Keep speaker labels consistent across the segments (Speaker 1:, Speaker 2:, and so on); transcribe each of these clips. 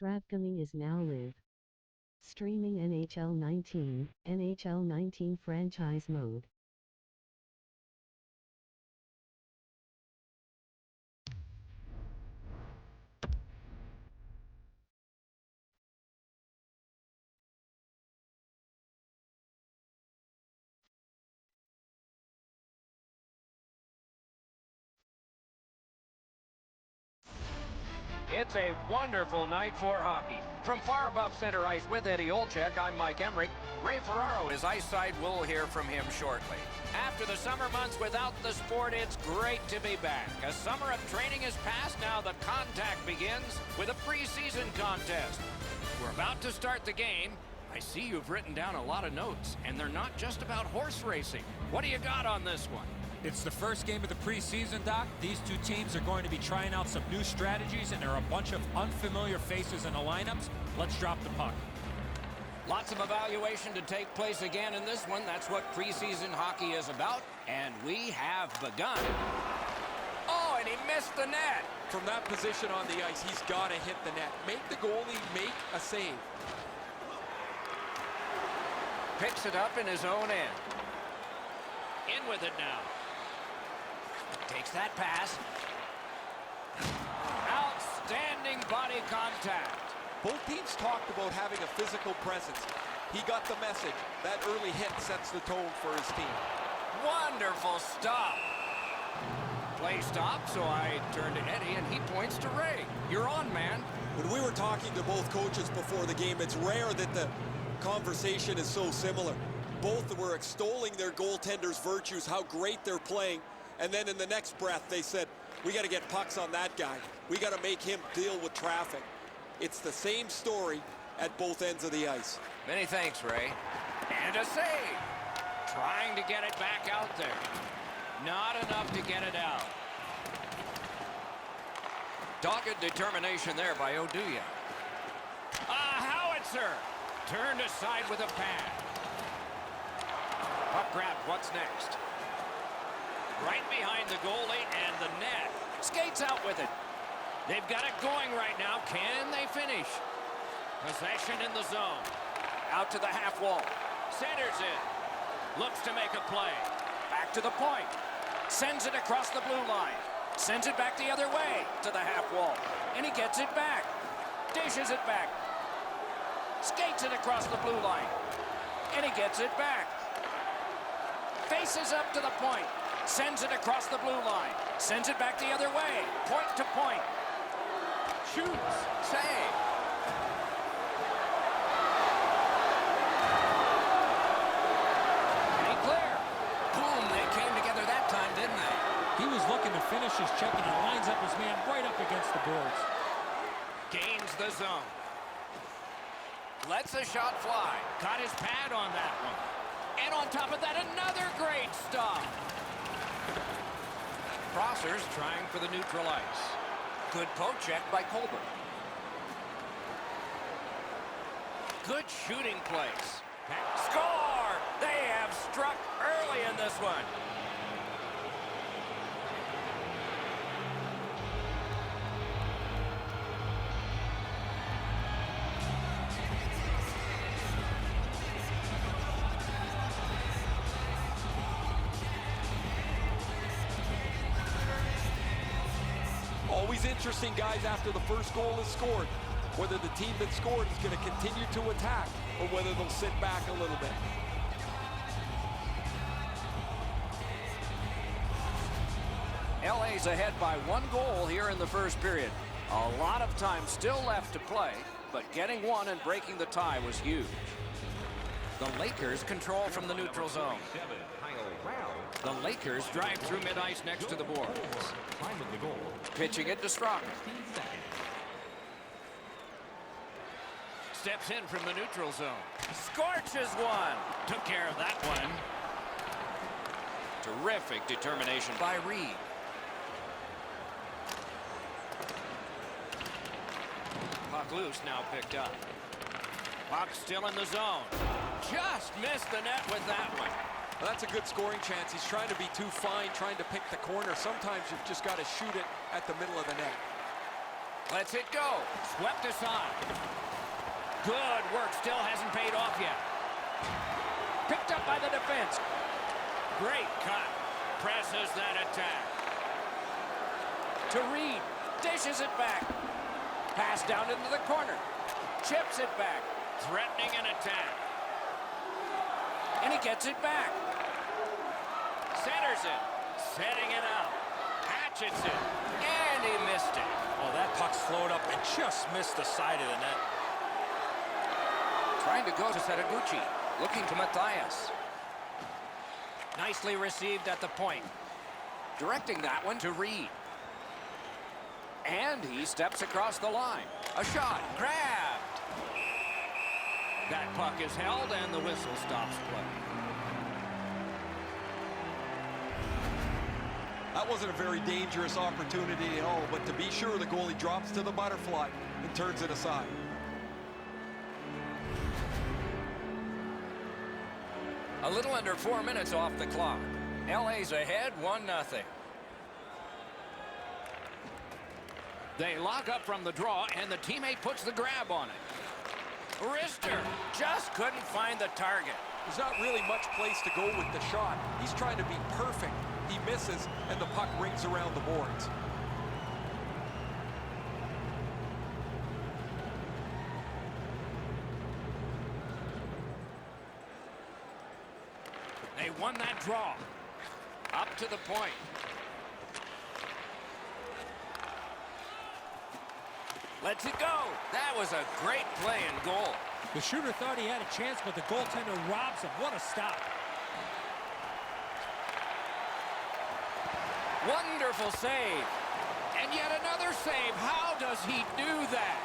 Speaker 1: Strathcona is now live. Streaming NHL 19 franchise mode.
Speaker 2: It's a wonderful night for hockey. From far above center ice with Eddie Olczyk, I'm Mike Emmerich. Ray Ferraro is ice side. We'll hear from him shortly. After the summer months without the sport, it's great to be back. A summer of training is past. Now the contact begins with a preseason contest. We're about to start the game. I see you've written down a lot of notes, and they're not just about horse racing. What do you got on this one?
Speaker 3: It's the first game of the preseason, Doc. These two teams are going to be trying out some new strategies, and there are a bunch of unfamiliar faces in the lineups. Let's drop the puck.
Speaker 2: Lots of evaluation to take place again in this one. That's what preseason hockey is about, and we have begun. Oh, and he missed the net.
Speaker 4: From that position on the ice, he's got to hit the net. Make the goalie make a save.
Speaker 2: Picks it up in his own end. In with it now. Takes that pass. Outstanding body contact.
Speaker 4: Both teams talked about having a physical presence. He got the message. That early hit sets the tone for his team.
Speaker 2: Wonderful stop. Play stop, so I turn to Eddie, and he points to Ray. You're on, man.
Speaker 5: When we were talking to both coaches before the game, it's rare that the conversation is so similar. Both were extolling their goaltenders' virtues, how great they're playing, and then in the next breath they said, we got to get pucks on that guy. We got to make him deal with traffic. It's the same story at both ends of the ice.
Speaker 2: Many thanks, Ray. And a save. Trying to get it back out there. Not enough to get it out. Dogged determination there by Oduya. A howitzer. Turned aside with a pad. Puck grab, what's next? Right behind the goalie and the net. Skates out with it. They've got it going right now. Can they finish? Possession in the zone. Out to the half wall. Centers it. Looks to make a play. Back to the point. Sends it across the blue line. Sends it back the other way to the half wall. And he gets it back. Dishes it back. Skates it across the blue line. And he gets it back. Faces up to the point. Sends it across the blue line. Sends it back the other way. Point to point. Shoots. Save. And he clear. Boom, they came together that time, didn't they?
Speaker 3: He was looking to finish his check, and he lines up his man right up against the boards.
Speaker 2: Gains the zone. Lets a shot fly. Got his pad on that one. And on top of that, another great stop. Crossers trying for the neutral ice. Good poke check by Colbert. Good shooting place. Score! They have struck early in this one.
Speaker 4: Always interesting, guys, after the first goal is scored, whether the team that scored is going to continue to attack or whether they'll sit back a little bit.
Speaker 2: LA's ahead by 1 goal here in the first period. A lot of time still left to play, but getting one and breaking the tie was huge. The Lakers control from the neutral zone. The Lakers drive through mid-ice next to the boards. Pitching it to Straka. Steps in from the neutral zone. Scorches one. Took care of that one. Terrific determination by Reed. Puck loose, now picked up. Puck still in the zone. Just missed the net with that one.
Speaker 4: Well, that's a good scoring chance. He's trying to be too fine, trying to pick the corner. Sometimes you've just got to shoot it at the middle of the net.
Speaker 2: Lets it go. Swept aside. Good work. Still hasn't paid off yet. Picked up by the defense. Great cut. Presses that attack. To Reed. Dishes it back. Pass down into the corner. Chips it back. Threatening an attack. And he gets it back. Centers it. Setting it up. Hatchets it. And he missed it.
Speaker 3: Oh, that puck slowed up and just missed the side of the net.
Speaker 2: Trying to go to Setaguchi. Looking to Matthias. Nicely received at the point. Directing that one to Reed. And he steps across the line. A shot. Grabbed. That puck is held and the whistle stops play.
Speaker 5: That wasn't a very dangerous opportunity at all, but to be sure, the goalie drops to the butterfly and turns it aside.
Speaker 2: A little under 4 minutes off the clock. LA's ahead 1-0. They lock up from the draw, and the teammate puts the grab on it. Wrister just couldn't find the target.
Speaker 4: There's not really much place to go with the shot. He's trying to be perfect. He misses, and the puck rings around the boards.
Speaker 2: They won that draw. Up to the point. Lets it go. That was a great play and goal.
Speaker 3: The shooter thought he had a chance, but the goaltender robs him. What a stop.
Speaker 2: Wonderful save. And yet another save. How does he do that?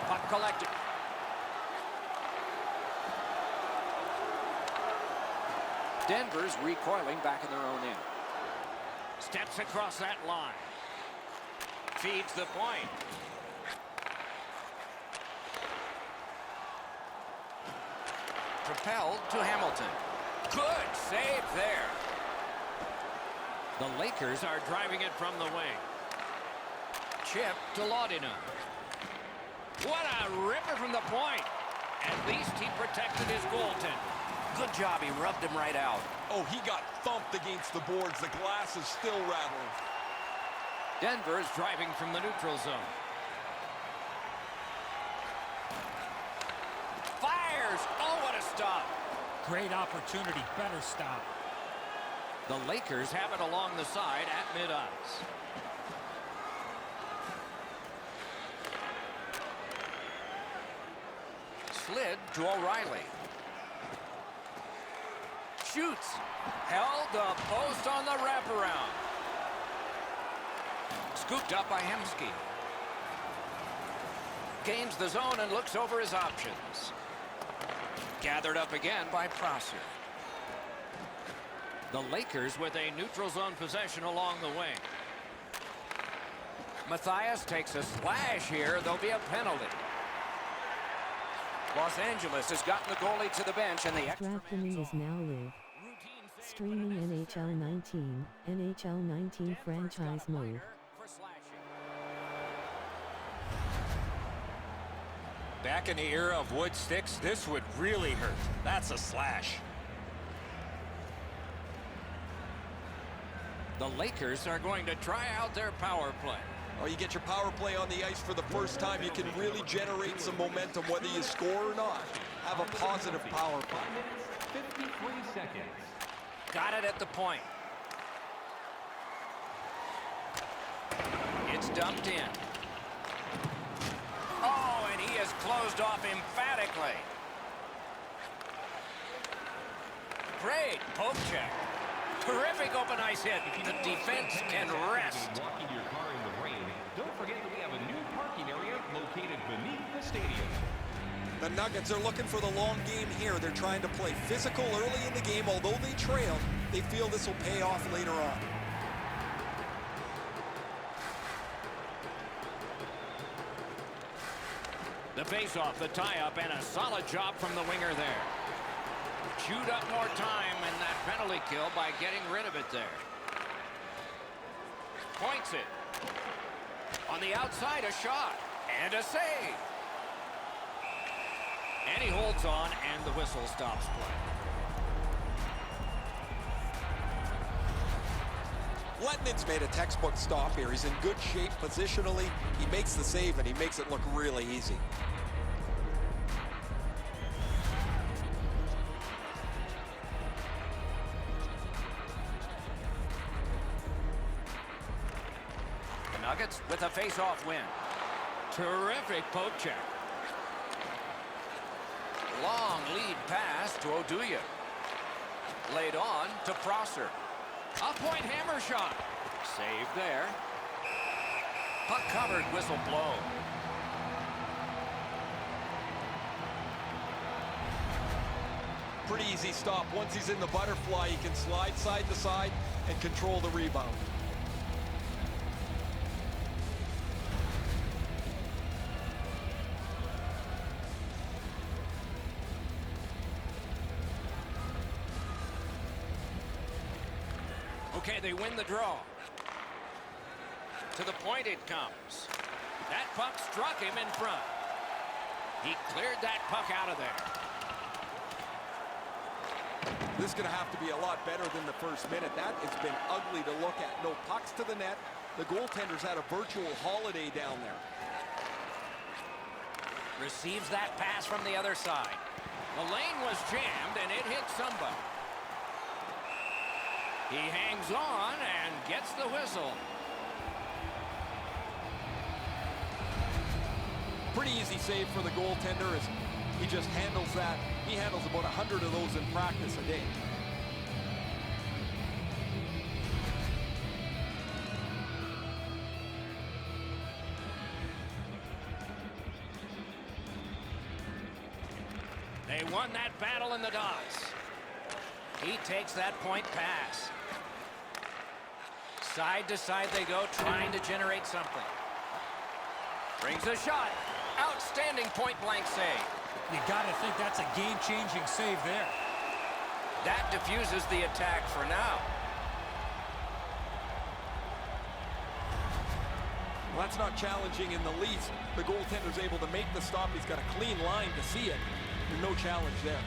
Speaker 2: Puck collected. Denver's recoiling back in their own end. Steps across that line. Feeds the point. Propelled to Hamilton. Good save there. The Lakers are driving it from the wing. Chip to Laudina. What a ripper from the point. At least he protected his goaltender. Good job. He rubbed him right out.
Speaker 5: Oh, he got thumped against the boards. The glass is still rattling.
Speaker 2: Denver is driving from the neutral zone. Fires! Oh, what a stop.
Speaker 3: Great opportunity. Better stop.
Speaker 2: The Lakers have it along the side at mid-ice. Slid to O'Reilly. Shoots. Held the post on the wraparound. Scooped up by Hemsky. Gains the zone and looks over his options. Gathered up again by Prosser. The Lakers with a neutral zone possession along the wing. Matthias takes a slash here. There'll be a penalty. Los Angeles has gotten the goalie to the bench and the extra
Speaker 1: Drafting is now live. Streaming NHL 19, NHL 19 franchise mode.
Speaker 3: Back in the era of wood sticks, this would really hurt. That's a slash.
Speaker 2: The Lakers are going to try out their power play.
Speaker 5: Oh, you get your power play on the ice for the first time, you can really generate some momentum, whether you score or not. Have a positive power play.
Speaker 6: 53 seconds.
Speaker 2: Got it at the point. It's dumped in. Oh, and he is closed off emphatically. Great poke check. Terrific open ice hit. The defense can rest.
Speaker 6: Walking your car in the rain. Don't forget that we have a new parking area located beneath the stadium.
Speaker 5: The Nuggets are looking for the long game here. They're trying to play physical early in the game. Although they trail, they feel this will pay off later on.
Speaker 2: The face-off, the tie-up, and a solid job from the winger there. Chewed up more time in that penalty kill by getting rid of it there. Points it. On the outside, a shot. And a save. And he holds on, and the whistle stops play.
Speaker 5: Letnin's made a textbook stop here. He's in good shape positionally. He makes the save, and he makes it look really easy.
Speaker 2: The Nuggets with a face-off win. Terrific poke check. Long lead pass to Oduya. Laid on to Prosser. A point hammer shot. Save there. Puck covered, whistle blow.
Speaker 5: Pretty easy stop. Once he's in the butterfly, he can slide side to side and control the rebound.
Speaker 2: Okay, they win the draw. To the point it comes. That puck struck him in front. He cleared that puck out of there.
Speaker 5: This is going to have to be a lot better than the first minute. That has been ugly to look at. No pucks to the net. The goaltender's had a virtual holiday down there.
Speaker 2: Receives that pass from the other side. The lane was jammed, and it hit somebody. He hangs on and gets the whistle.
Speaker 5: Pretty easy save for the goaltender as he just handles that. He handles about 100 of those in practice a day.
Speaker 2: They won that battle in the dots. He takes that point pass. Side to side they go, trying to generate something. Brings a shot. Outstanding point-blank save.
Speaker 3: You got to think that's a game-changing save there.
Speaker 2: That diffuses the attack for now.
Speaker 5: Well, that's not challenging in the least. The goaltender's able to make the stop. He's got a clean line to see it. No challenge there.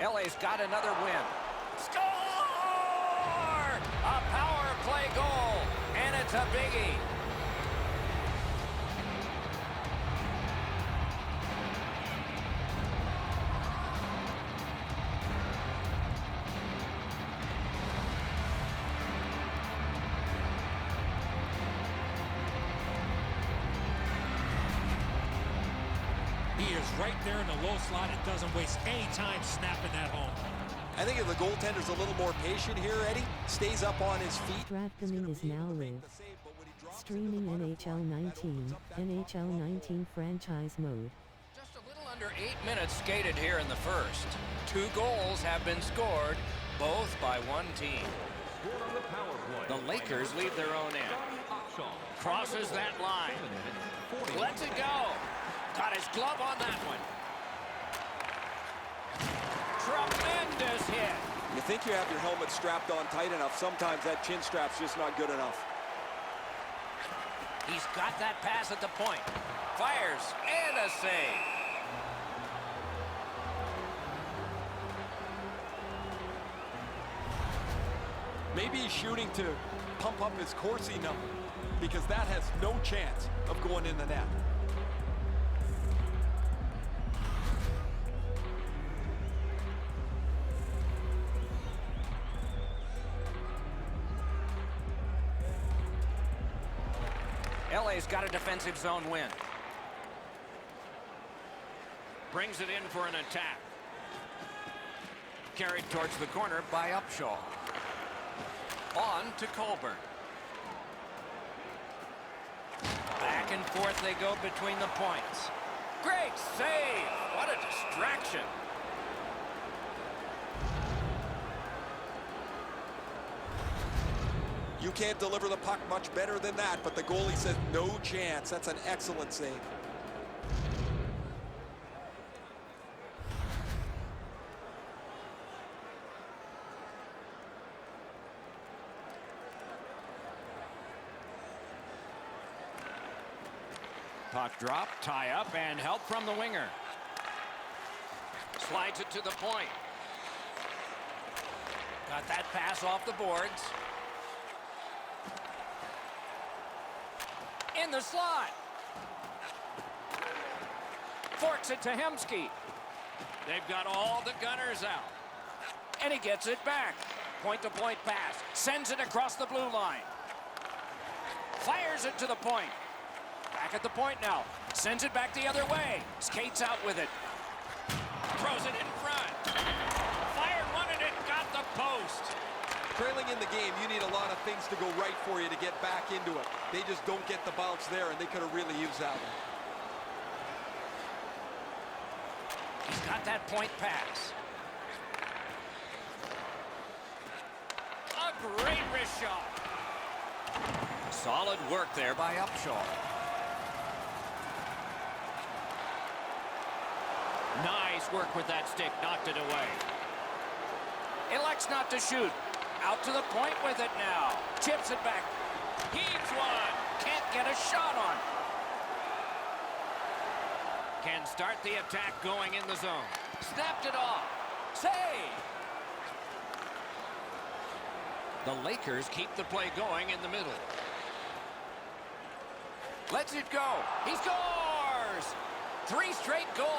Speaker 2: LA's got another win. Score! A power play goal, and it's a biggie.
Speaker 3: He is right there in the low slot and doesn't waste any time snapping that home.
Speaker 5: I think if the goaltender's a little more patient here, Eddie, stays up on his feet.
Speaker 1: Drafting is now live. Streaming NHL 19, NHL 19 franchise mode.
Speaker 2: Just a little under 8 minutes skated here in the first. 2 goals have been scored, both by one team. The Lakers leave their own end. Crosses that line. Lets it go. Got his glove on that one. Tremendous hit.
Speaker 5: You think you have your helmet strapped on tight enough. Sometimes that chin strap's just not good enough.
Speaker 2: He's got that pass at the point. Fires and a save.
Speaker 5: Maybe he's shooting to pump up his Corsi number because that has no chance of going in the net.
Speaker 2: LA's got a defensive zone win. Brings it in for an attack. Carried towards the corner by Upshaw. On to Colburn. Back and forth they go between the points. Great save! What a distraction.
Speaker 5: You can't deliver the puck much better than that, but the goalie says no chance. That's an excellent save.
Speaker 2: Puck drop, tie up, and help from the winger. Slides it to the point. Got that pass off the boards. In the slot. Forks it to Hemsky. They've got all the gunners out. And he gets it back. Point-to-point pass. Sends it across the blue line. Fires it to the point. Back at the point now. Sends it back the other way. Skates out with it. Throws it in front. Fired one and it got the post.
Speaker 5: Trailing in the game, you need a lot of things to go right for you to get back into it. They just don't get the bounce there, and they could have really used that one.
Speaker 2: He's got that point pass. A great wrist shot. Solid work there by Upshaw. Nice work with that stick. Knocked it away. Elects not to shoot. Out to the point with it now. Chips it back. Heaves one. Can't get a shot on. Can start the attack going in the zone. Snapped it off. Save. The Lakers keep the play going in the middle. Lets it go. He scores! 3 straight goals.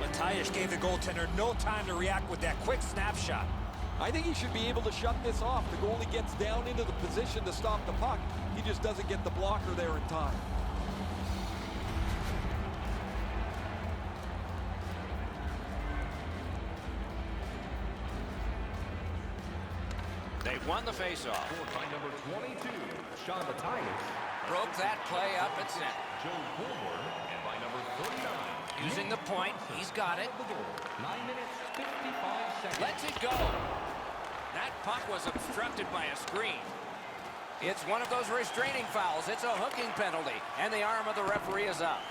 Speaker 3: Mateusz gave the goaltender no time to react with that quick snapshot.
Speaker 4: I think he should be able to shut this off. The goalie gets down into the position to stop the puck. He just doesn't get the blocker there in time.
Speaker 2: They've won the faceoff.
Speaker 6: Scored by number 22, Sean Mateusz.
Speaker 2: Broke that play up at center.
Speaker 6: Joe Forward, and by number 39.
Speaker 2: Using the point, he's got it.
Speaker 6: 9 minutes, 55 seconds.
Speaker 2: Lets it go. That puck was obstructed by a screen. It's one of those restraining fouls. It's a hooking penalty, and the arm of the referee is up.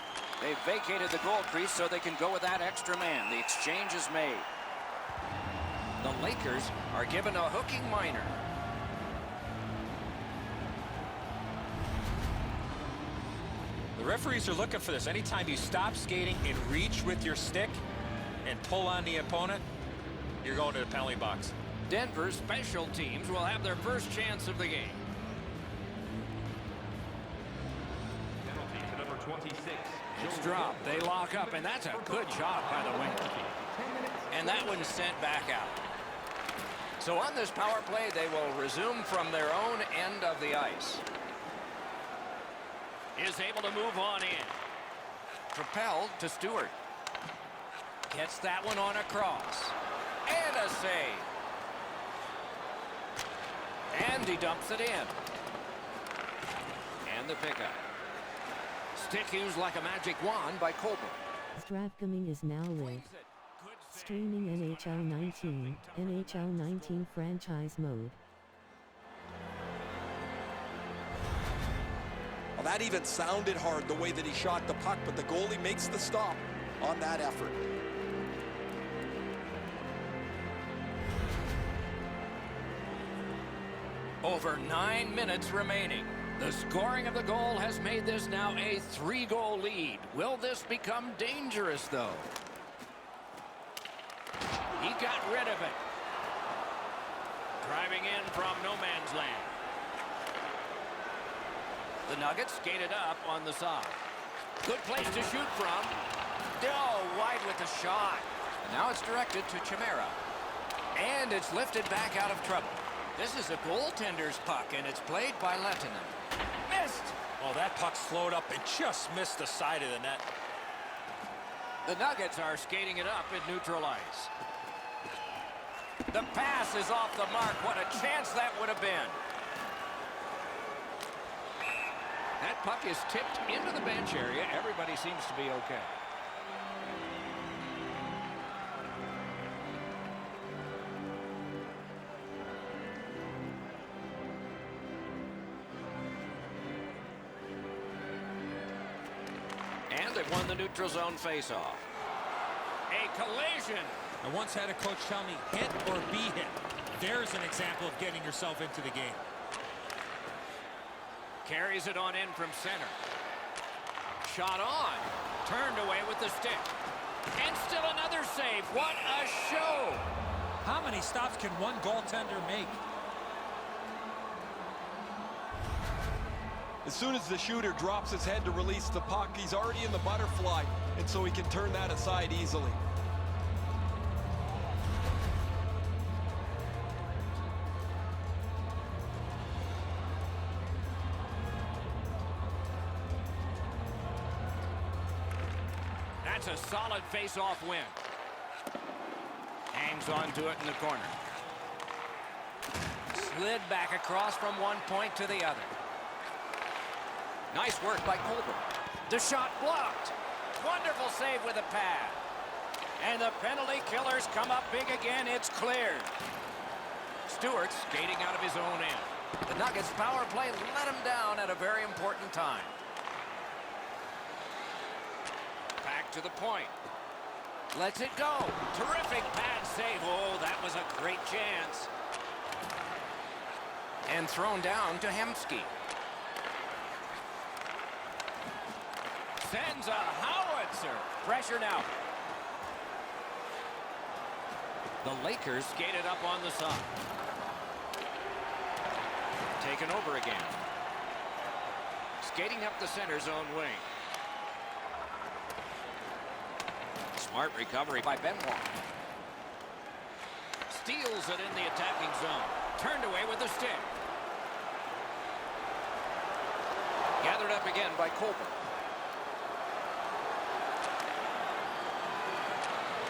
Speaker 2: They've vacated the goal crease so they can go with that extra man. The exchange is made. The Lakers are given a hooking minor.
Speaker 3: The referees are looking for this. Anytime you stop skating and reach with your stick and pull on the opponent, you're going to the penalty box.
Speaker 2: Denver's special teams will have their first chance of the game.
Speaker 6: Penalty to number 26.
Speaker 2: It's dropped. They lock up, and that's a good job by the winger. And that one's sent back out. So on this power play, they will resume from their own end of the ice. Is able to move on in. Propelled to Stewart. Gets that one on a cross. And a save. And he dumps it in. And the pickup. Stick used like a magic wand by Colbert.
Speaker 1: Stravgaming is now live. Streaming NHL 19, NHL 19 franchise mode.
Speaker 5: Well, that even sounded hard the way that he shot the puck, but the goalie makes the stop on that effort.
Speaker 2: Over 9 minutes remaining. The scoring of the goal has made this now a 3-goal lead. Will this become dangerous, though? He got rid of it. Driving in from no man's land. The Nuggets skated up on the side. Good place to shoot from. Oh, wide with the shot. And now it's directed to Chimera. And it's lifted back out of trouble. This is a goaltender's puck, and it's played by Lehtinen. Missed!
Speaker 3: Oh, that puck slowed up and just missed the side of the net.
Speaker 2: The Nuggets are skating it up at neutral ice. The pass is off the mark. What a chance that would have been. That puck is tipped into the bench area. Everybody seems to be okay. And they've won the neutral zone faceoff. A collision.
Speaker 3: I once had a coach tell me, hit or be hit. There's an example of getting yourself into the game.
Speaker 2: Carries it on in from center. Shot on. Turned away with the stick. And still another save. What a show.
Speaker 3: How many stops can one goaltender make?
Speaker 5: As soon as the shooter drops his head to release the puck, he's already in the butterfly, and so he can turn that aside easily.
Speaker 2: That's a solid face-off win. Hangs on to it in the corner. Slid back across from one point to the other. Nice work by Colbert. The shot blocked. Wonderful save with a pad. And the penalty killers come up big again. It's cleared. Stewart skating out of his own end. The Nuggets power play let him down at a very important time. Back to the point. Lets it go. Terrific pad save. Oh, that was a great chance. And thrown down to Hemsky. Sends a howitzer. Pressure now. The Lakers skated up on the side. Taken over again. Skating up the center zone wing. Smart recovery by Benoit. Steals it in the attacking zone. Turned away with the stick. Gathered up again by Colbert.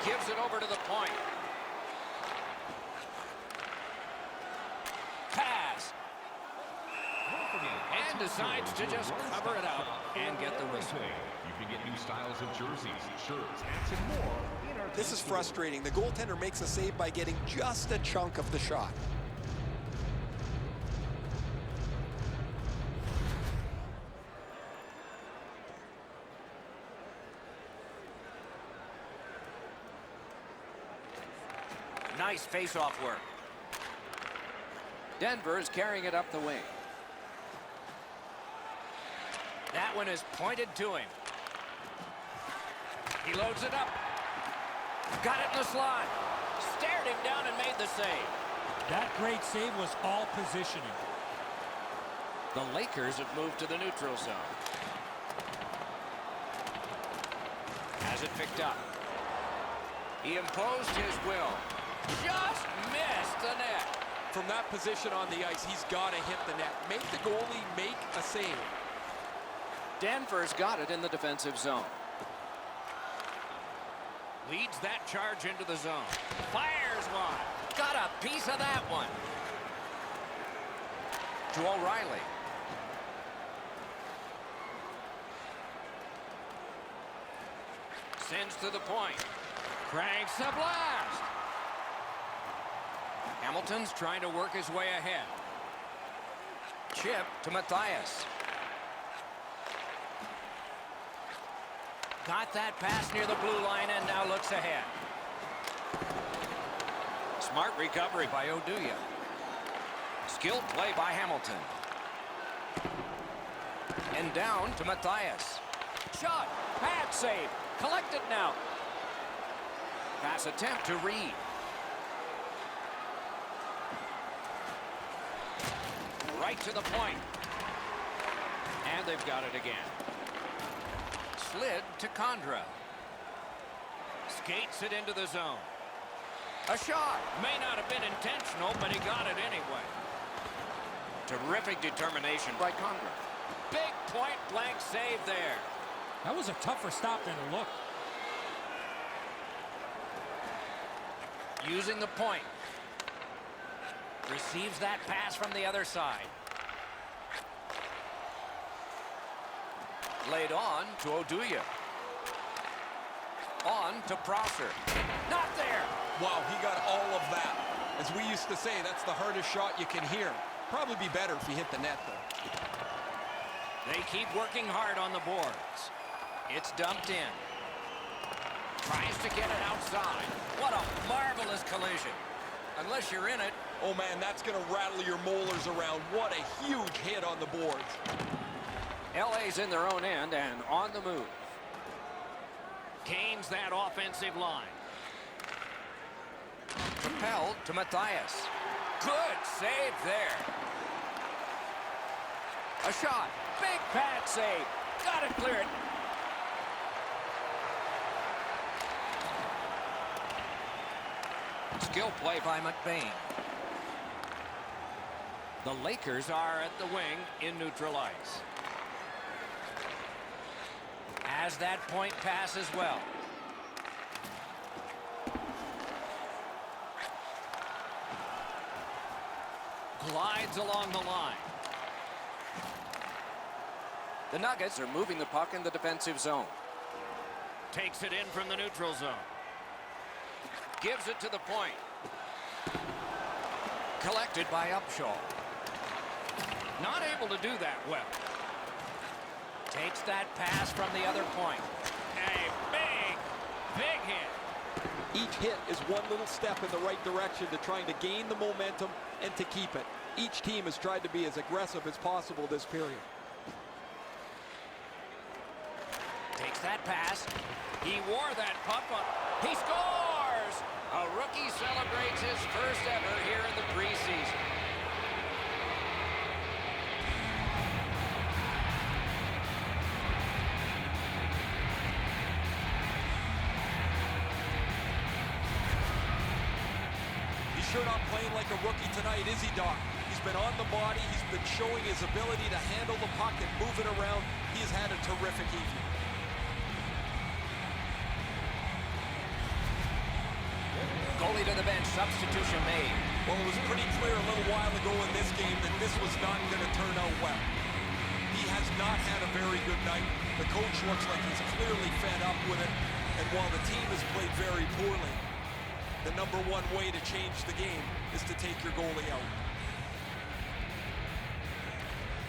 Speaker 2: Gives it over to the point. Pass. And decides to just cover it out and get the whistle.
Speaker 6: You can get new styles of jerseys, shirts, hats, and more in our
Speaker 5: This is frustrating. The goaltender makes a save by getting just a chunk of the shot.
Speaker 2: Nice face-off work. Denver is carrying it up the wing. That one is pointed to him. He loads it up. Got it in the slot. Stared him down and made the save.
Speaker 3: That great save was all positioning.
Speaker 2: The Lakers have moved to the neutral zone. Has it picked up. He imposed his will. Just missed the net.
Speaker 5: From that position on the ice, he's got to hit the net. Make the goalie make a save.
Speaker 2: Denver's got it in the defensive zone. Leads that charge into the zone. Fires one. Got a piece of that one. To O'Reilly. Sends to the point. Cranks a blast. Hamilton's trying to work his way ahead. Chip to Matthias. Got that pass near the blue line and now looks ahead. Smart recovery by Oduya. Skilled play by Hamilton. And down to Matthias. Shot. Pad save. Collected now. Pass attempt to Reed. Right to the point. And they've got it again. Slid to Condra. Skates it into the zone. A shot. May not have been intentional, but he got it anyway. Terrific determination by Condra. Big point-blank save there.
Speaker 3: That was a tougher stop than it looked.
Speaker 2: Using the point. Receives that pass from the other side. Laid on to Oduya. On to Prosser. Not there.
Speaker 5: Wow, he got all of that. As we used to say, that's the hardest shot you can hear. Probably be better if he hit the net, though.
Speaker 2: They keep working hard on the boards. It's dumped in. Tries to get it outside. What a marvelous collision. Unless you're in it.
Speaker 5: Oh man, that's going to rattle your molars around. What a huge hit on the boards.
Speaker 2: LA's in their own end and on the move. Gains that offensive line. Propelled to Matthias. Good save there. A shot. Big pad save. Got it cleared. Skill play by McBain. The Lakers are at the wing in neutral ice. As that point pass as well. Glides along the line. The Nuggets are moving the puck in the defensive zone. Takes it in from the neutral zone. Gives it to the point. Collected by Upshaw. Not able to do that well. Takes that pass from the other point. A big hit.
Speaker 5: Each hit is one little step in the right direction to trying to gain the momentum and to keep it. Each team has tried to be as aggressive as possible this period.
Speaker 2: Takes that pass. He wore that puck on. He scores! A rookie celebrates his first ever here in the preseason.
Speaker 5: He's sure not playing like a rookie tonight, is he, Doc? He's been on the body. He's been showing his ability to handle the puck and move it around. He's had a terrific evening.
Speaker 2: Goalie to the bench, substitution made.
Speaker 5: Well, it was pretty clear a little while ago in this game that this was not going to turn out well. He has not had a very good night. The coach looks like he's clearly fed up with it. And while the team has played very poorly, the number one way to change the game is to take your goalie out.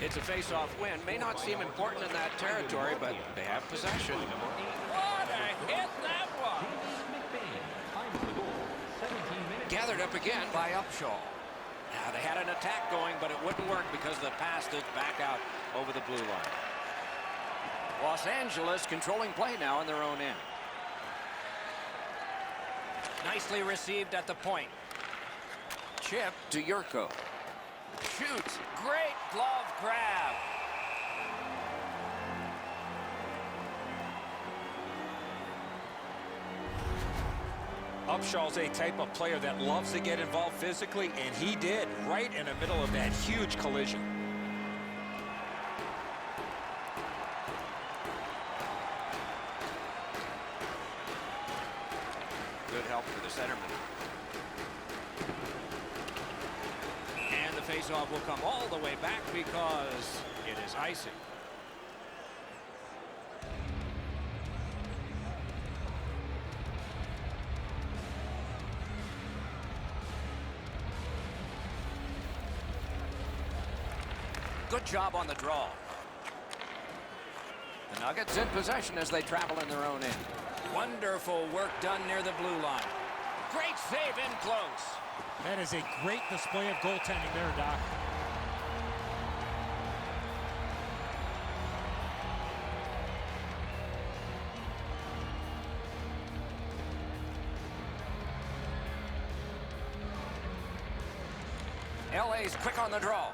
Speaker 2: It's a face-off win. May not seem important in that territory, but they have possession. What a hit that was! Gathered up again by Upshaw. Now they had an attack going, but it wouldn't work because the pass is back out over the blue line. Los Angeles controlling play now in their own end. Nicely received at the point. Chip to Yurko. Shoots. Great glove grab.
Speaker 3: Upshaw's a type of player that loves to get involved physically, and he did right in the middle of that huge collision.
Speaker 2: Good help for the centerman. And the faceoff will come all the way back because it is icing. Good job on the draw. The Nuggets in possession as they travel in their own end. Wonderful work done near the blue line. Great save in close.
Speaker 7: That is a great display of goaltending there, Doc.
Speaker 2: LA's quick on the draw.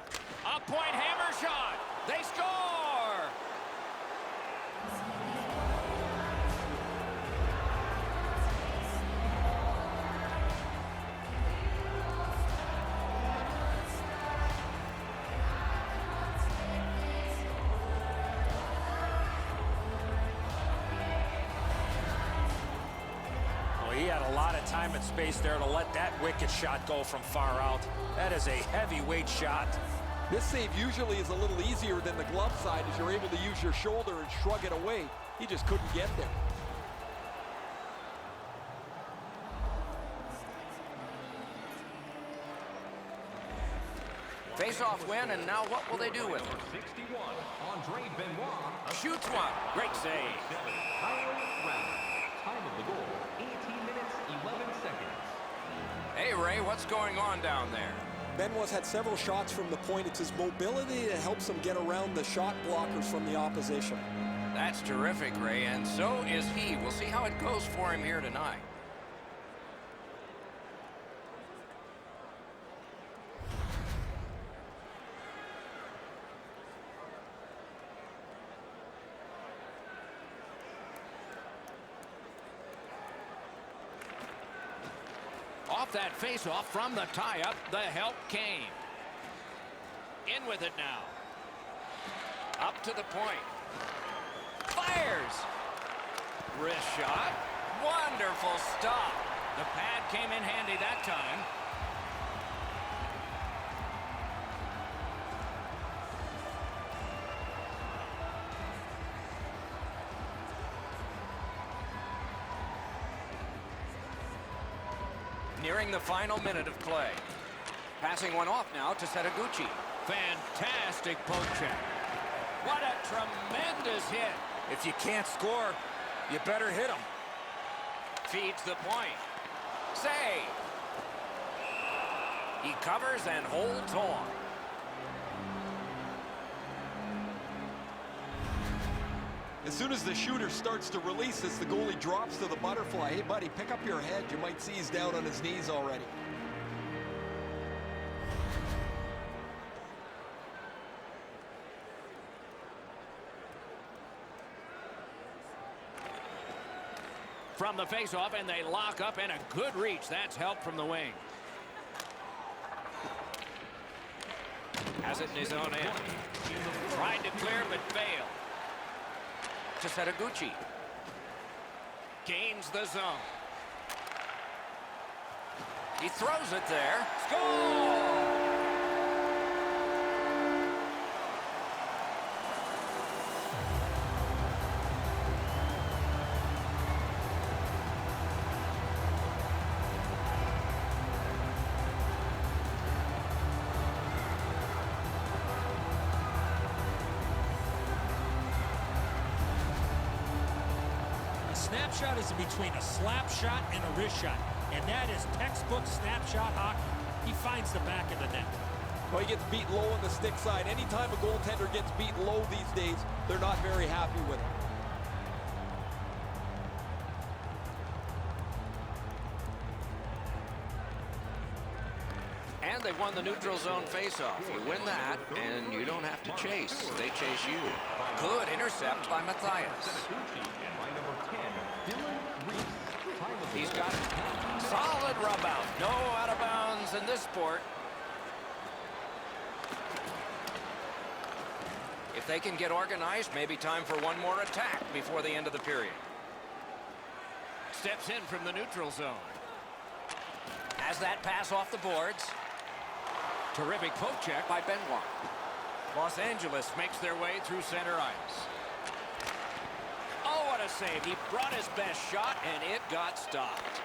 Speaker 2: A point hammer shot. They score.
Speaker 3: He had a lot of time and space there to let that wicked shot go from far out. That is a heavyweight shot.
Speaker 5: This save usually is a little easier than the glove side as you're able to use your shoulder and shrug it away. He just couldn't get there.
Speaker 2: Face-off win, and now what will they do with it?
Speaker 6: 61 on
Speaker 2: Shoots one. Great save.
Speaker 6: Time of the goal, 18 minutes, 11 seconds.
Speaker 2: Hey, Ray, what's going on down there?
Speaker 5: Benoit's had several shots from the point. It's his mobility that helps him get around the shot blockers from the opposition.
Speaker 2: That's terrific, Ray, and so is he. We'll see how it goes for him here tonight. Off that face-off from the tie-up, the help came. In with it now. Up to the point. Fires! Wrist shot. Wonderful stop. The pad came in handy that time. Nearing the final minute of play. Passing one off now to Setaguchi. Fantastic poke check. What a tremendous hit.
Speaker 3: If you can't score, you better hit him.
Speaker 2: Feeds the point. Save. He covers and holds on.
Speaker 5: As soon as the shooter starts to release this, the goalie drops to the butterfly. Hey, buddy, pick up your head. You might see he's down on his knees already.
Speaker 2: From the face-off, and they lock up, and a good reach. That's help from the wing. Has it in his own end. Tried to clear, but failed. To Setaguchi. Gains the zone. He throws it there. Score!
Speaker 7: Snapshot is in between a slap shot and a wrist shot, and that is textbook snapshot hockey. He finds the back of the net.
Speaker 5: Well, he gets beat low on the stick side. Anytime a goaltender gets beat low these days, they're not very happy with it.
Speaker 2: And they won the neutral zone faceoff. You win that, and you don't have to chase. They chase you. Good intercept by Matthias. He's got it. Solid rub out. No out of bounds in this sport. If they can get organized, maybe time for one more attack before the end of the period. Steps in from the neutral zone. Has that pass off the boards. Terrific poke check by Benoit. Los Angeles makes their way through center ice. Oh, what a save. He brought his best shot, and it got stopped.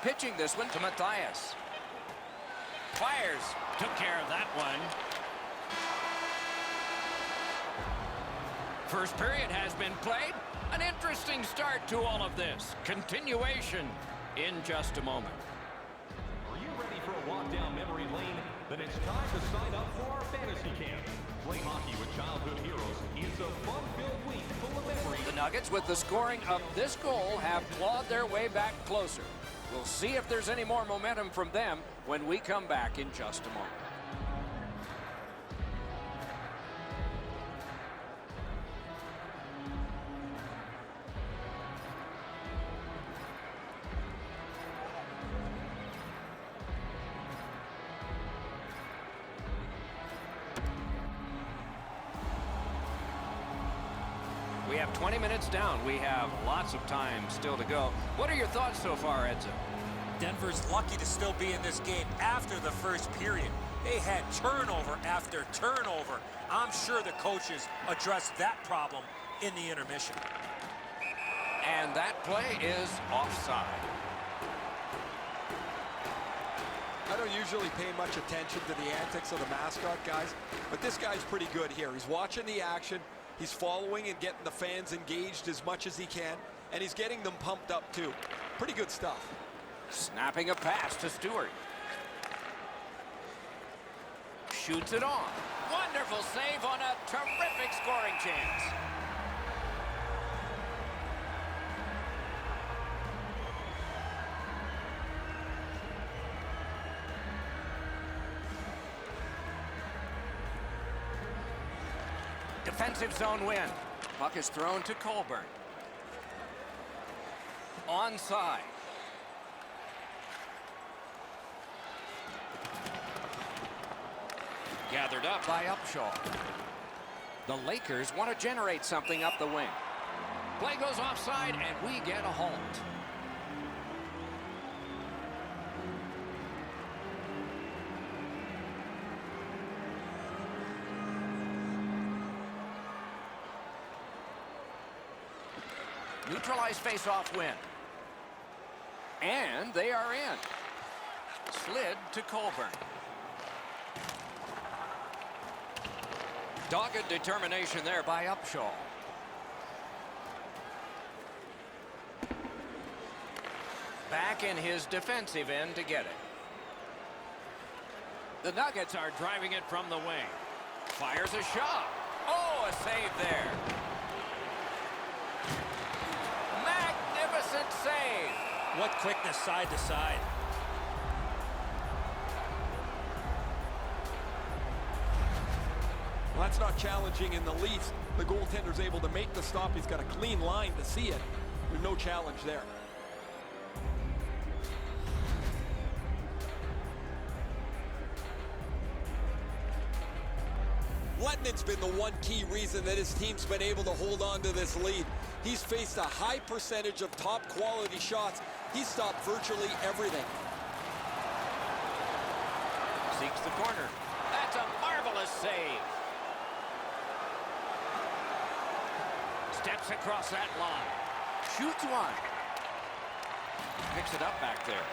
Speaker 2: Pitching this one to Matthias. Fires. Took care of that one. First period has been played. An interesting start to all of this. Continuation in just a moment.
Speaker 6: Are you ready for a walk down memory lane? Then it's time to sign up for our fantasy camp. Play hockey with childhood heroes is a fun-filled week full of memories.
Speaker 2: The Nuggets, with the scoring of this goal, have clawed their way back closer. We'll see if there's any more momentum from them when we come back in just a moment. We have 20 minutes down. We have lots of time still to go. What are your thoughts so far, Edzo?
Speaker 7: Denver's lucky to still be in this game after the first period. They had turnover after turnover. I'm sure the coaches addressed that problem in the intermission.
Speaker 2: And that play is offside.
Speaker 5: I
Speaker 4: don't usually pay much attention to the antics of the mascot guys, but this guy's pretty good here. He's watching the action, he's following and getting the fans engaged as much as he can, and he's getting them pumped up too. Pretty good stuff.
Speaker 2: Snapping a pass to Stewart. Shoots it on. Wonderful save on a terrific scoring chance. Defensive zone win. Puck is thrown to Colburn. Onside. Gathered up by Upshaw. The Lakers want to generate something up the wing. Play goes offside, and we get a halt. Neutralized face-off win. And they are in. Slid to Colburn. Dogged determination there by Upshaw. Back in his defensive end to get it. The Nuggets are driving it from the wing. Fires a shot. Oh, a save there. Magnificent save.
Speaker 7: What quickness side to side.
Speaker 4: Well, that's not challenging in the least. The goaltender's able to make the stop. He's got a clean line to see it. There's no challenge there.
Speaker 5: Letnin's been the one key reason that his team's been able to hold on to this lead. He's faced a high percentage of top quality shots. He's stopped virtually everything.
Speaker 2: Seeks the corner. That's a marvelous save. Steps across that line. Shoots one. Picks it up back there.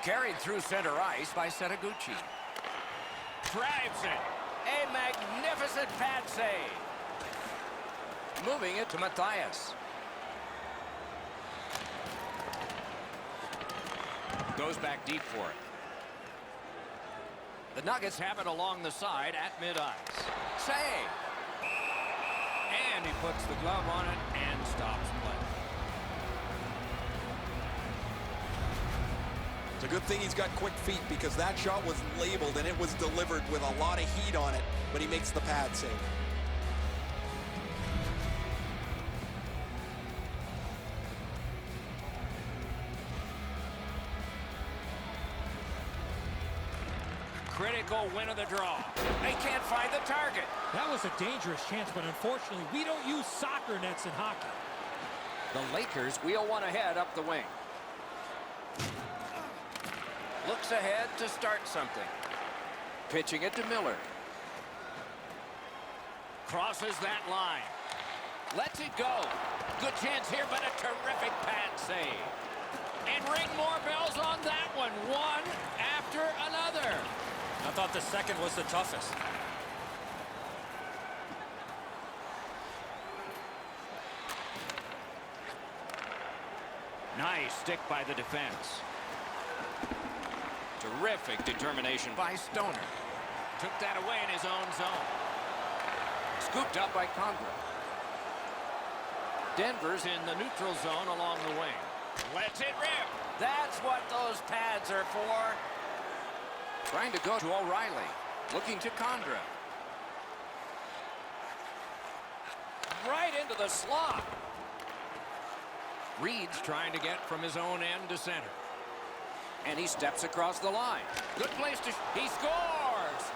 Speaker 2: Carried through center ice by Setaguchi. Drives it. A magnificent pad save. Moving it to Matthias. Goes back deep for it. The Nuggets have it along the side at mid-ice. Save. And he puts the glove on it and stops play.
Speaker 5: It's a good thing he's got quick feet because that shot was labeled and it was delivered with a lot of heat on it, but he makes the pad save.
Speaker 2: Critical win of the draw. They can't find the target.
Speaker 7: That was a dangerous chance, but unfortunately, we don't use soccer nets in hockey.
Speaker 2: The Lakers wheel one ahead up the wing. Looks ahead to start something. Pitching it to Miller. Crosses that line. Lets it go. Good chance here, but a terrific pad save. And ring more bells on that one. One after another.
Speaker 7: I thought the second was the toughest.
Speaker 2: Nice stick by the defense. Terrific determination by Stoner. Took that away in his own zone. Scooped up by Condra. Denver's in the neutral zone along the wing. Lets it rip. That's what those pads are for. Trying to go to O'Reilly. Looking to Condra. Right into the slot. Reed's trying to get from his own end to center. And he steps across the line. Good place to... He scores!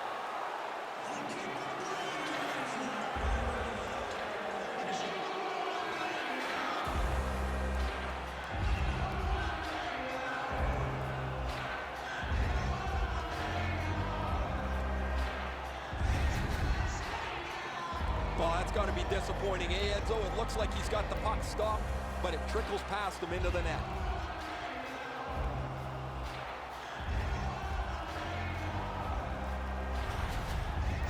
Speaker 4: Well, that's got to be disappointing, eh, Edzo? It looks like he's got the puck stopped, but it trickles past him into the net.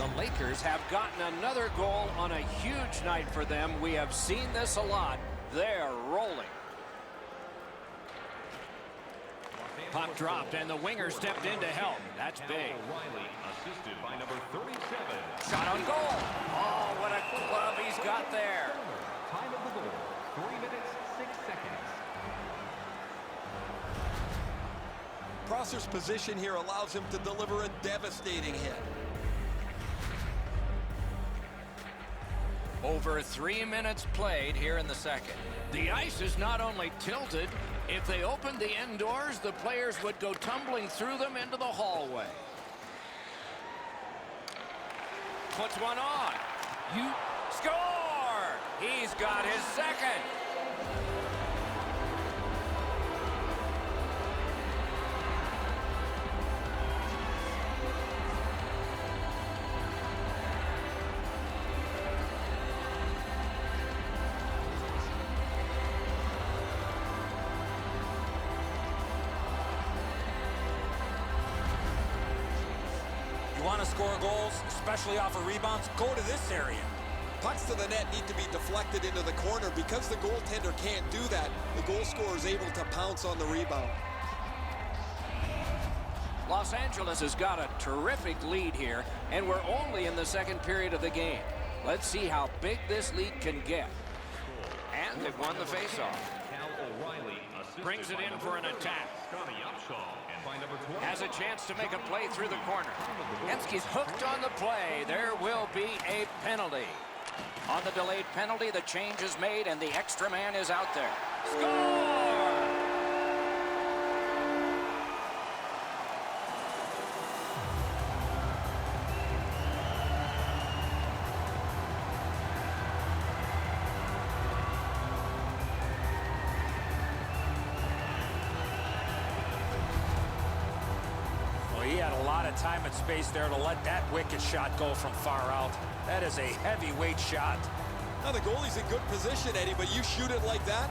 Speaker 2: The Lakers have gotten another goal on a huge night for them. We have seen this a lot. They're rolling. Puck dropped, and the winger stepped in to help. That's big.
Speaker 6: O'Reilly, assisted by number 37.
Speaker 2: Shot on goal. Oh, what a glove he's got there.
Speaker 6: Time of the goal, 3 minutes, 6 seconds.
Speaker 4: Prosser's position here allows him to deliver a devastating hit.
Speaker 2: Over 3 minutes played here in the second. The ice is not only tilted, if they opened the end doors, the players would go tumbling through them into the hallway. Puts one on. You score! He's got his second.
Speaker 7: Want to score goals, especially off of rebounds? Go to this area.
Speaker 5: Pucks to the net need to be deflected into the corner. Because the goaltender can't do that, the goal scorer is able to pounce on the rebound.
Speaker 2: Los Angeles has got a terrific lead here, and we're only in the second period of the game. Let's see how big this lead can get. And they've won the faceoff. Brings it in for an attack. Has a chance to make a play through the corner. Hemsky's hooked on the play. There will be a penalty. On the delayed penalty, the change is made, and the extra man is out there. Score!
Speaker 7: He had a lot of time and space there to let that wicked shot go from far out. That is a heavyweight shot.
Speaker 5: Now the goalie's in good position, Eddie, but you shoot it like that,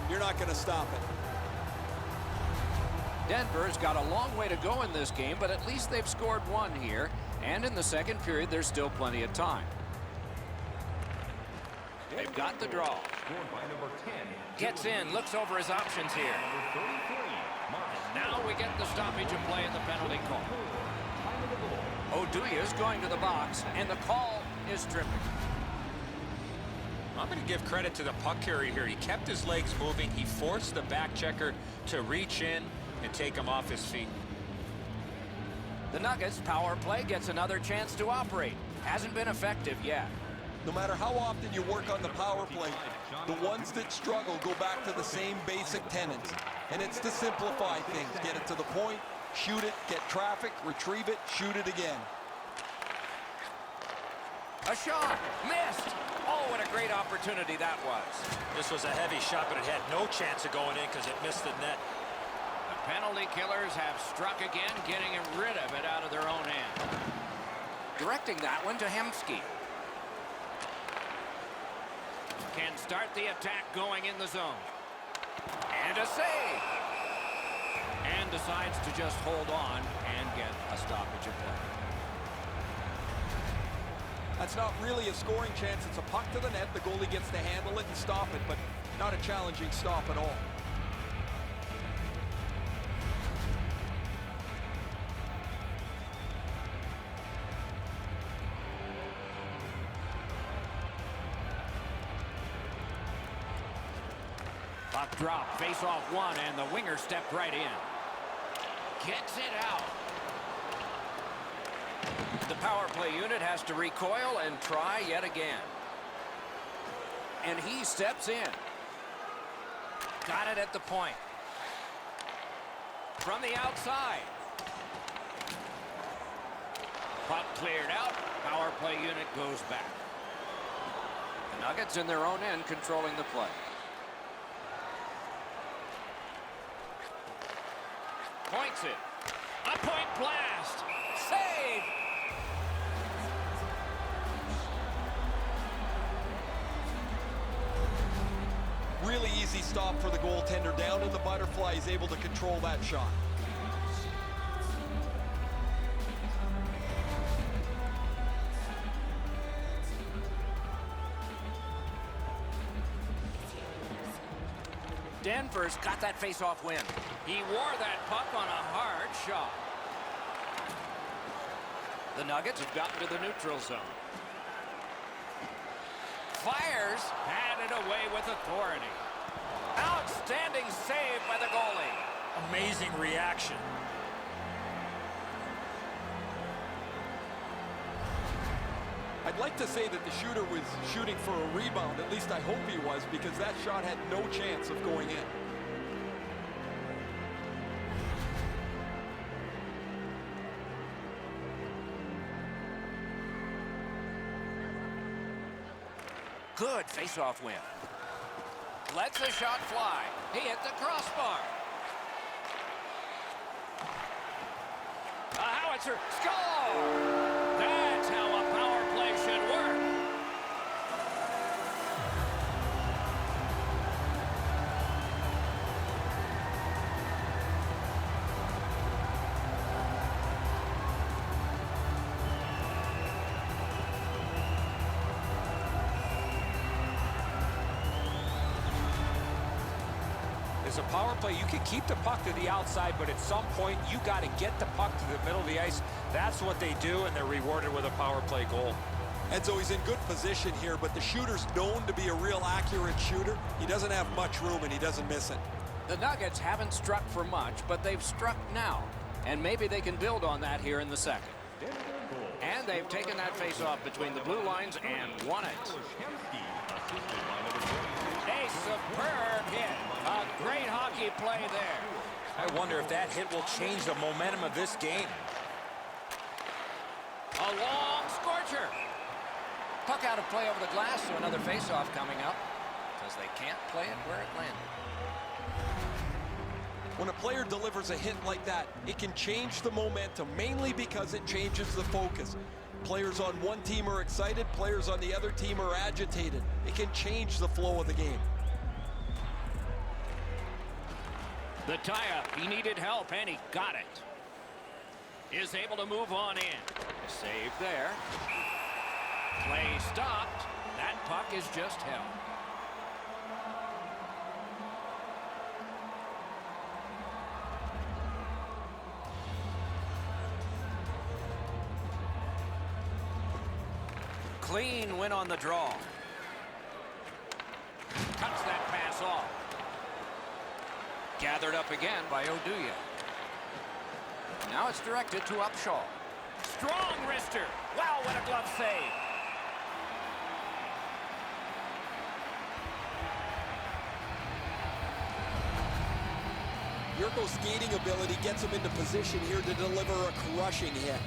Speaker 5: you're not going to stop it.
Speaker 2: Denver's got a long way to go in this game, but at least they've scored one here. And in the second period, there's still plenty of time. They've got the draw. Gets in, looks over his options here. Now we get the stoppage of play in the penalty call. Oduya's going to the box, and the call is tripping.
Speaker 3: I'm going to give credit to the puck carrier here. He kept his legs moving. He forced the back checker to reach in and take him off his feet.
Speaker 2: The Nuggets power play gets another chance to operate. Hasn't been effective yet.
Speaker 4: No matter how often you work on the power play, the ones that struggle go back to the same basic tenets. And it's to simplify things. Get it to the point, shoot it, get traffic, retrieve it, shoot it again.
Speaker 2: A shot, missed. Oh, what a great opportunity that was.
Speaker 7: This was a heavy shot, but it had no chance of going in because it missed the net.
Speaker 2: The penalty killers have struck again, getting rid of it out of their own hand. Directing that one to Hemsky. Can start the attack going in the zone. And a save. And decides to just hold on and get a stoppage of play.
Speaker 4: That's not really a scoring chance. It's a puck to the net. The goalie gets to handle it and stop it, but not a challenging stop at all.
Speaker 2: Puck drop, face off one, and the winger stepped right in. Gets it out. The power play unit has to recoil and try yet again. And he steps in. Got it at the point. From the outside. Puck cleared out. Power play unit goes back. The Nuggets in their own end controlling the play. Points it. A point blast. Save.
Speaker 4: Really easy stop for the goaltender. Down in the butterfly, he's able to control that shot.
Speaker 2: Denver's got that face-off win. He wore that puck on a hard shot. The Nuggets have gotten to the neutral zone. Fires, had it away with authority. Outstanding save by the goalie.
Speaker 7: Amazing reaction.
Speaker 4: I'd like to say that the shooter was shooting for a rebound. At least I hope he was, because that shot had no chance of going in.
Speaker 2: Good face-off win. Lets the shot fly. He hit the crossbar. A howitzer. Score! That's how a power play should work.
Speaker 3: As a power play, you can keep the puck to the outside, but at some point, you got to get the puck to the middle of the ice. That's what they do, and they're rewarded with a power play goal.
Speaker 5: And so he's in good position here, but the shooter's known to be a real accurate shooter. He doesn't have much room, and he doesn't miss it.
Speaker 2: The Nuggets haven't struck for much, but they've struck now. And maybe they can build on that here in the second. And they've taken that face-off between the blue lines and won it. A superb hit. A great hockey play there.
Speaker 3: I wonder if that hit will change the momentum of this game.
Speaker 2: A long scorcher. Puck out of play over the glass, so another face-off coming up, because they can't play it where it landed.
Speaker 4: When a player delivers a hit like that, it can change the momentum, mainly because it changes the focus. Players on one team are excited, players on the other team are agitated. It can change the flow of the game.
Speaker 2: The tie-up, he needed help, and he got it. Is able to move on in. Save there. Play stopped. That puck is just held. Clean win on the draw. Cuts that pass off. Gathered up again by Oduya. Now it's directed to Upshaw. Strong wrister. Wow, what a glove save.
Speaker 5: Yurko's skating ability gets him into position here to deliver a crushing hit.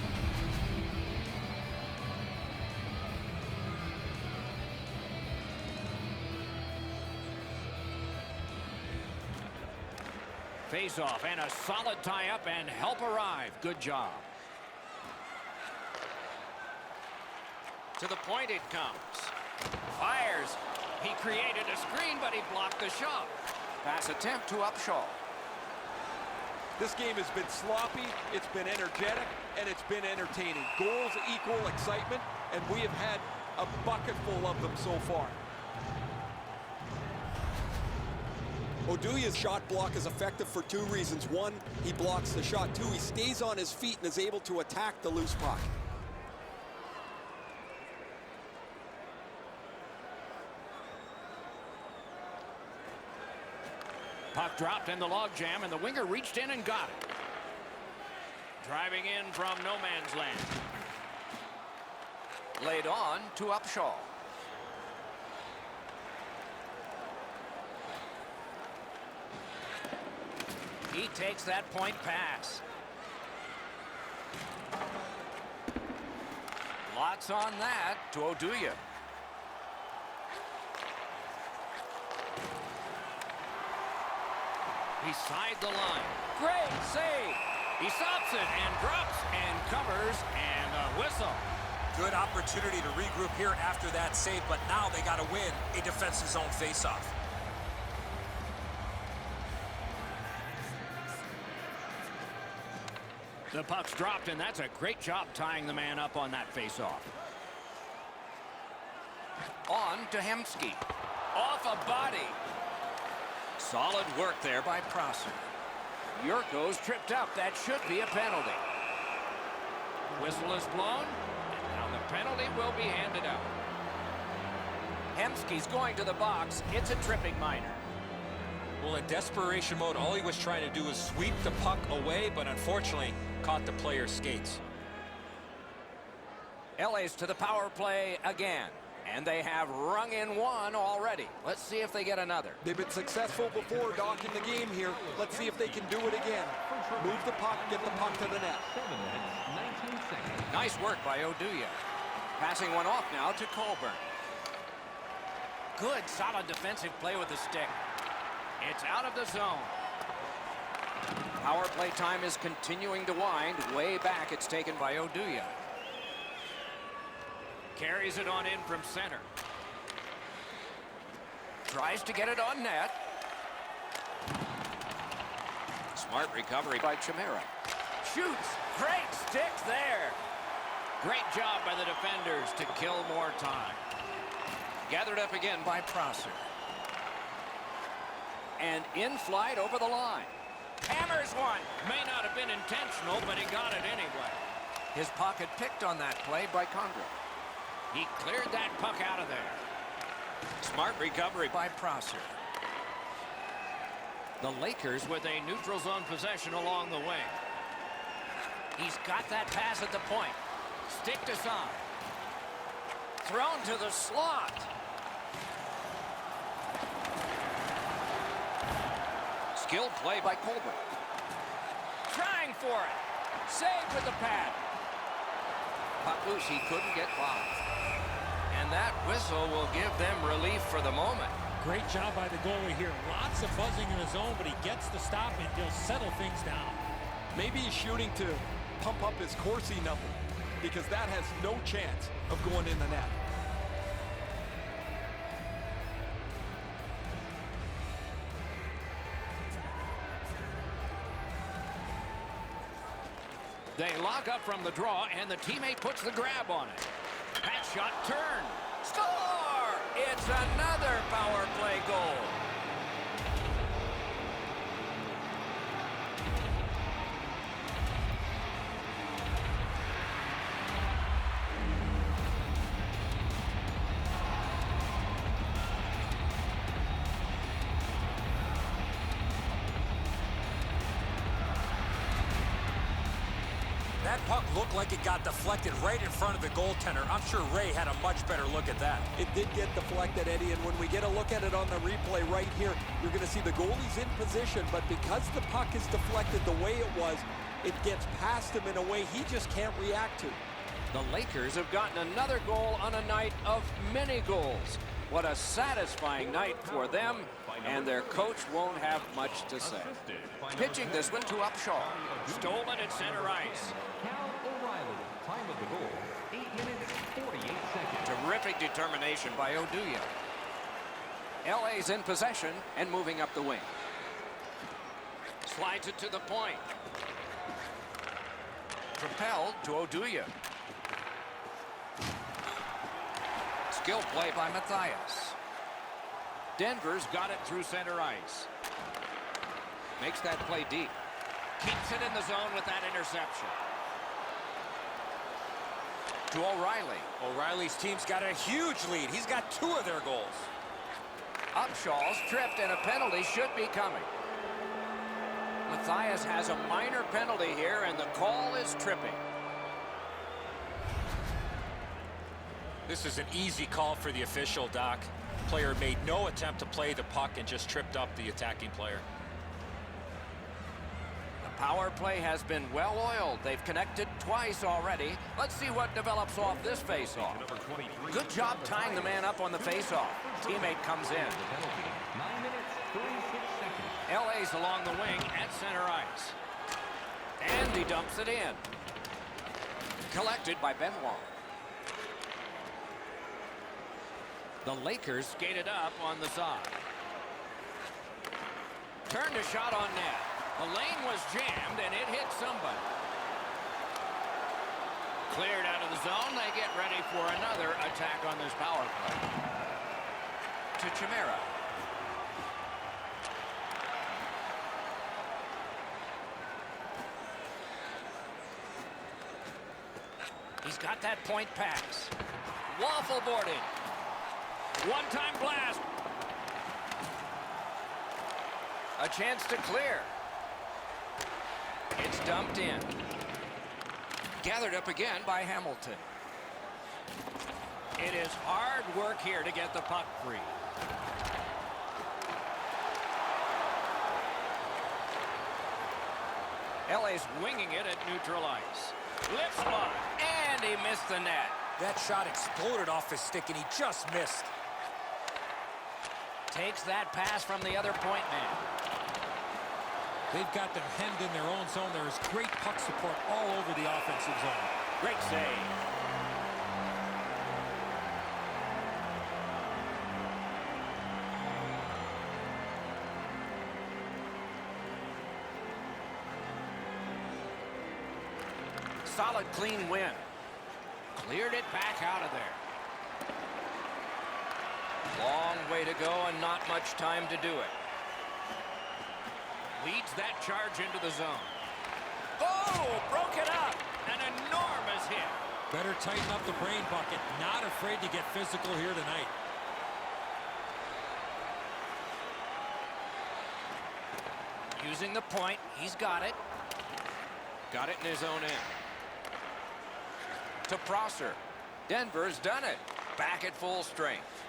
Speaker 2: Face-off and a solid tie-up and help arrive. Good job. To the point it comes. Fires. He created a screen, but he blocked the shot. Pass attempt to Upshaw.
Speaker 4: This game has been sloppy, it's been energetic, and it's been entertaining. Goals equal excitement, and we have had a bucket full of them so far.
Speaker 5: Oduya's shot block is effective for two reasons. One, he blocks the shot. Two, he stays on his feet and is able to attack the loose puck.
Speaker 2: Puck dropped in the logjam, and the winger reached in and got it. Driving in from no man's land. Laid on to Upshaw. He takes that point pass. Lots on that to Oduya. Beside the line. Great save. He stops it and drops and covers and a whistle.
Speaker 7: Good opportunity to regroup here after that save, but now they got to win a defensive zone faceoff.
Speaker 2: The puck's dropped, and that's a great job tying the man up on that faceoff. On to Hemsky. Off a body. Solid work there by Prosser. Yurko's tripped up. That should be a penalty. Whistle is blown. And now the penalty will be handed out. Hemsky's going to the box. It's a tripping minor.
Speaker 3: Well, in desperation mode, all he was trying to do was sweep the puck away, but unfortunately caught the player's skates.
Speaker 2: LA's to the power play again. And they have rung in one already. Let's see if they get another.
Speaker 4: They've been successful before, Doc, in the game here. Let's see if they can do it again. Move the puck, get the puck to the net.
Speaker 6: 7 minutes, 19 seconds.
Speaker 2: Nice work by Oduya. Passing one off now to Colburn. Good, solid defensive play with the stick. It's out of the zone. Power play time is continuing to wind. Way back, it's taken by Oduya. Carries it on in from center. Tries to get it on net. Smart recovery by Chimera. Shoots. Great stick there. Great job by the defenders to kill more time. Gathered up again by Prosser. And in flight over the line. Hammers one. May not have been intentional, but he got it anyway. His pocket picked on that play by Congreve. He cleared that puck out of there. Smart recovery by Prosser. The Lakers with a neutral zone possession along the wing. He's got that pass at the point. Sticked aside. Thrown to the slot. Skilled play by Colbert. Trying for it. Saved with the pad. Puck loose, he couldn't get by. And that whistle will give them relief for the moment.
Speaker 8: Great job by the goalie here. Lots of buzzing in the zone, but he gets the stop and he'll settle things down.
Speaker 4: Maybe he's shooting to pump up his Corsi number, because that has no chance of going in the net.
Speaker 2: They lock up from the draw, and the teammate puts the grab on it. That shot turned. Score! It's another power play goal.
Speaker 7: That puck looked like it got deflected right in front of the goaltender. I'm sure Ray had a much better look at that.
Speaker 4: It did get deflected, Eddie, and when we get a look at it on the replay right here, you're going to see the goalie's in position, but because the puck is deflected the way it was, it gets past him in a way he just can't react to.
Speaker 2: The Lakers have gotten another goal on a night of many goals. What a satisfying night for them, and their coach won't have much to say. Pitching this one to Upshaw. Stolen at center ice.
Speaker 6: Cal O'Reilly, time of the goal, 8 minutes, 48 seconds.
Speaker 2: Terrific determination by Oduya. LA's in possession and moving up the wing. Slides it to the point. Propelled to Oduya. Skill play by Matthias. Denver's got it through center ice. Makes that play deep. Keeps it in the zone with that interception. To O'Reilly.
Speaker 7: O'Reilly's team's got a huge lead. He's got 2 of their goals.
Speaker 2: Upshaw's tripped and a penalty should be coming. Matthias has a minor penalty here and the call is tripping.
Speaker 3: This is an easy call for the official, Doc. Player made no attempt to play the puck and just tripped up the attacking player.
Speaker 2: The power play has been well oiled. They've connected twice already. Let's see what develops off this faceoff. Good job tying the man up on the faceoff. Teammate comes in.
Speaker 6: The penalty, 9 minutes, 36 seconds.
Speaker 2: LA's along the wing at center ice. And he dumps it in. Collected by Benoit. The Lakers skated up on the side. Turned a shot on net. The lane was jammed and it hit somebody. Cleared out of the zone. They get ready for another attack on this power play. To Chimera. He's got that point pass. Waffle boarding. One-time blast. A chance to clear. It's dumped in. Gathered up again by Hamilton. It is hard work here to get the puck free. LA's winging it at neutral ice. Lifts one, and he missed the net.
Speaker 7: That shot exploded off his stick, and he just missed.
Speaker 2: Takes that pass from the other point man.
Speaker 8: They've got them hemmed in their own zone. There is great puck support all over the offensive zone.
Speaker 2: Great save. Solid, clean win. Cleared it back out of there. Long way to go and not much time to do it. Leads that charge into the zone. Oh, broke it up. An enormous hit.
Speaker 8: Better tighten up the brain bucket. Not afraid to get physical here tonight.
Speaker 2: Using the point. He's got it. Got it in his own end. To Prosser. Denver's done it. Back at full strength.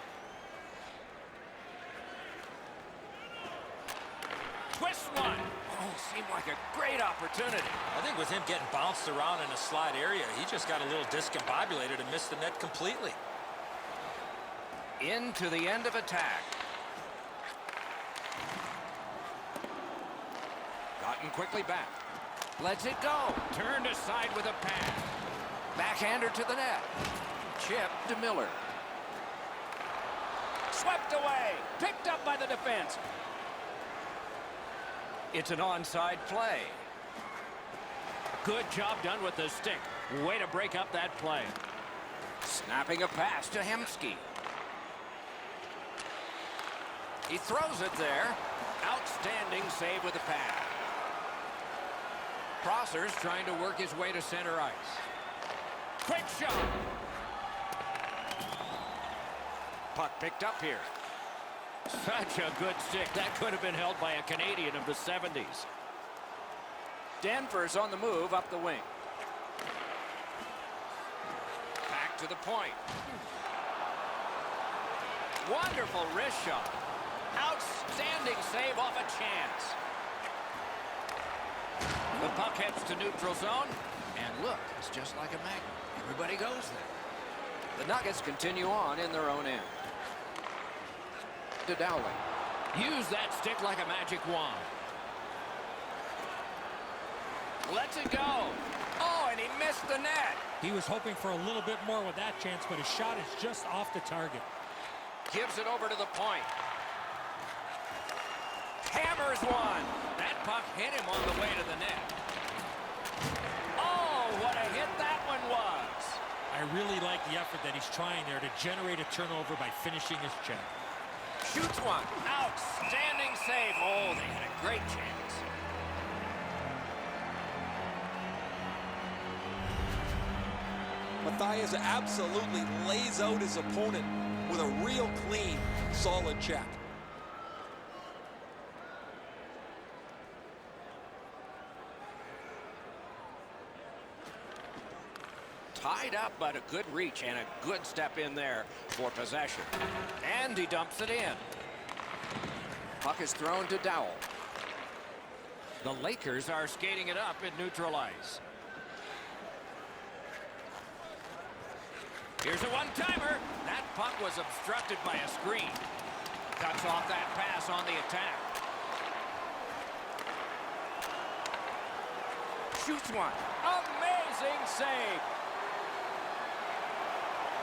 Speaker 2: Twist one. Oh, seemed like a great opportunity.
Speaker 3: I think with him getting bounced around in a slide area, he just got a little discombobulated and missed the net completely.
Speaker 2: Into the end of attack. Gotten quickly back. Lets it go. Turned aside with a pass. Backhander to the net. Chip to Miller. Swept away. Picked up by the defense. It's an onside play. Good job done with the stick. Way to break up that play. Snapping a pass to Hemsky. He throws it there. Outstanding save with the pass. Prosser's trying to work his way to center ice. Quick shot. Puck picked up here. Such a good stick. That could have been held by a Canadian of the 70s. Denver's on the move up the wing. Back to the point. Wonderful wrist shot. Outstanding save off a chance. The puck heads to neutral zone. And look, it's just like a magnet. Everybody goes there. The Nuggets continue on in their own end. To Dowling. Use that stick like a magic wand. Lets it go. Oh, and he missed the net.
Speaker 8: He was hoping for a little bit more with that chance, but his shot is just off the target.
Speaker 2: Gives it over to the point. Hammers one. That puck hit him on the way to the net. Oh, what a hit that one was.
Speaker 8: I really like the effort that he's trying there to generate a turnover by finishing his check.
Speaker 2: Shoots one. Outstanding save. Oh, they had a great chance.
Speaker 5: Matthias absolutely lays out his opponent with a real clean, solid check.
Speaker 2: Tied up, but a good reach and a good step in there for possession. And he dumps it in. Puck is thrown to Dowell. The Lakers are skating it up at neutral ice. Here's a one-timer. That puck was obstructed by a screen. Cuts off that pass on the attack. Shoots one. Amazing save.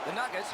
Speaker 2: The Nuggets